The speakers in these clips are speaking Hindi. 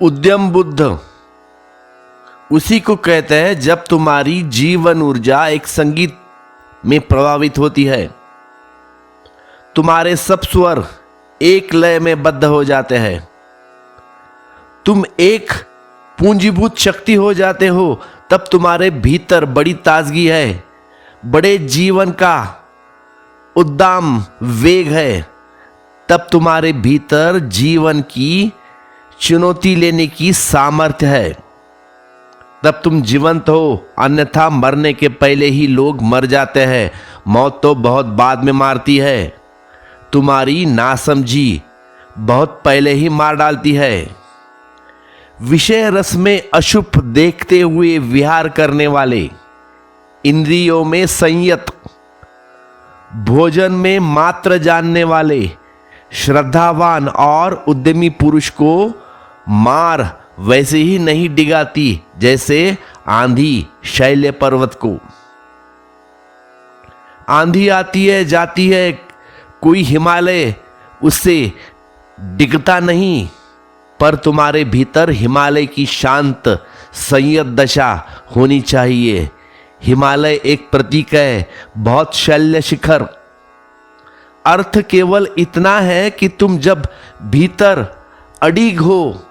उद्यम बुद्ध उसी को कहते हैं जब तुम्हारी जीवन ऊर्जा एक संगीत में प्रभावित होती है। तुम्हारे सब स्वर एक लय में बद्ध हो जाते हैं। तुम एक पूंजीभूत शक्ति हो जाते हो। तब तुम्हारे भीतर बड़ी ताजगी है, बड़े जीवन का उद्दाम वेग है। तब तुम्हारे भीतर जीवन की चुनौती लेने की सामर्थ्य है। तब तुम जीवंत हो, अन्यथा मरने के पहले ही लोग मर जाते हैं। मौत तो बहुत बाद में मारती है। तुम्हारी नासमझी बहुत पहले ही मार डालती है। विषय रस में अशुभ देखते हुए विहार करने वाले, इंद्रियों में संयत, भोजन में मात्र जानने वाले, श्रद्धावान और उद्यमी पुरुष को मार वैसे ही नहीं डिगाती जैसे आंधी शैल पर्वत को। आंधी आती है जाती है, कोई हिमालय उससे डिगता नहीं। पर तुम्हारे भीतर हिमालय की शांत संयत दशा होनी चाहिए। हिमालय एक प्रतीक है, बहुत शैल्य शिखर। अर्थ केवल इतना है कि तुम जब भीतर अडिग हो,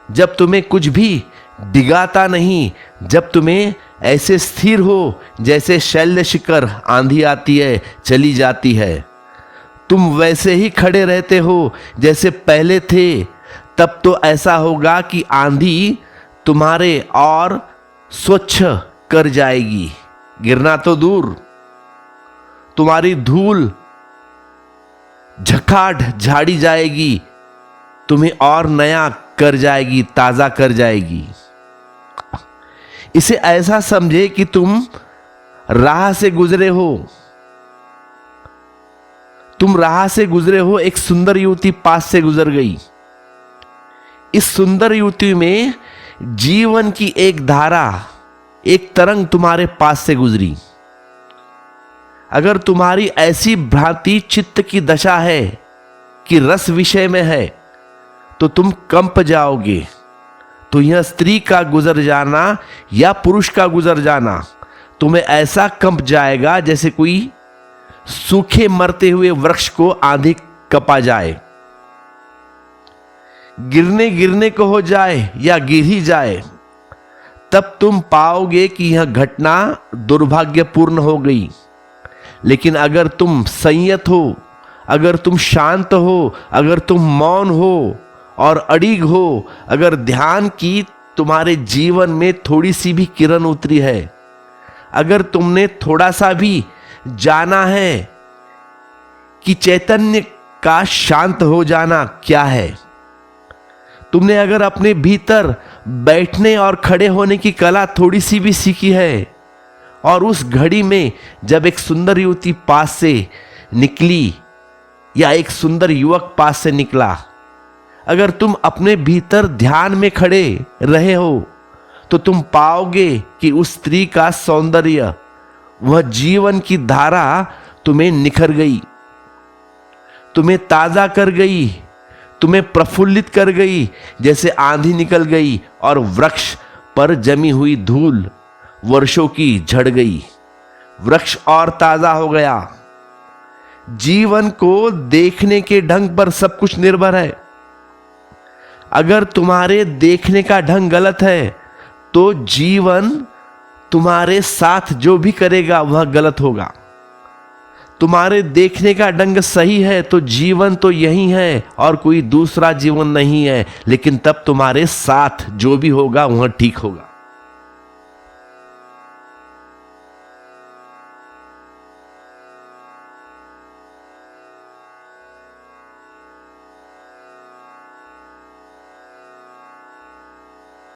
जब तुम्हें कुछ भी डिगाता नहीं, जब तुम्हें ऐसे स्थिर हो जैसे शैल्य शिखर, आंधी आती है चली जाती है, तुम वैसे ही खड़े रहते हो जैसे पहले थे, तब तो ऐसा होगा कि आंधी तुम्हारे और स्वच्छ कर जाएगी। गिरना तो दूर, तुम्हारी धूल झखाट झाड़ी जाएगी, तुम्हें और नया कर जाएगी, ताजा कर जाएगी। इसे ऐसा समझे कि तुम राह से गुजरे हो। तुम राह से गुजरे हो, एक सुंदर युवती पास से गुजर गई। इस सुंदर युवती में जीवन की एक धारा, एक तरंग तुम्हारे पास से गुजरी। अगर तुम्हारी ऐसी भ्रांति चित्त की दशा है कि रस विषय में है, तो तुम कंप जाओगे। तो यह स्त्री का गुजर जाना या पुरुष का गुजर जाना तुम्हें ऐसा कंप जाएगा जैसे कोई सूखे मरते हुए वृक्ष को आंधी कपा जाए। गिरने गिरने को हो जाए या गिर ही जाए, तब तुम पाओगे कि यह घटना दुर्भाग्यपूर्ण हो गई। लेकिन अगर तुम संयत हो, अगर तुम शांत हो, अगर तुम मौन हो और अडिग हो, अगर ध्यान की तुम्हारे जीवन में थोड़ी सी भी किरण उतरी है, अगर तुमने थोड़ा सा भी जाना है कि चैतन्य का शांत हो जाना क्या है, तुमने अगर अपने भीतर बैठने और खड़े होने की कला थोड़ी सी भी सीखी है, और उस घड़ी में जब एक सुंदर युवती पास से निकली या एक सुंदर युवक पास से निकला, अगर तुम अपने भीतर ध्यान में खड़े रहे हो, तो तुम पाओगे कि उस स्त्री का सौंदर्य, वह जीवन की धारा तुम्हें निखर गई, तुम्हें ताजा कर गई, तुम्हें प्रफुल्लित कर गई, जैसे आंधी निकल गई और वृक्ष पर जमी हुई धूल वर्षों की झड़ गई। वृक्ष और ताजा हो गया। जीवन को देखने के ढंग पर सब कुछ निर्भर है। अगर तुम्हारे देखने का ढंग गलत है, तो जीवन तुम्हारे साथ जो भी करेगा वह गलत होगा। तुम्हारे देखने का ढंग सही है तो जीवन तो यही है और कोई दूसरा जीवन नहीं है, लेकिन तब तुम्हारे साथ जो भी होगा वह ठीक होगा।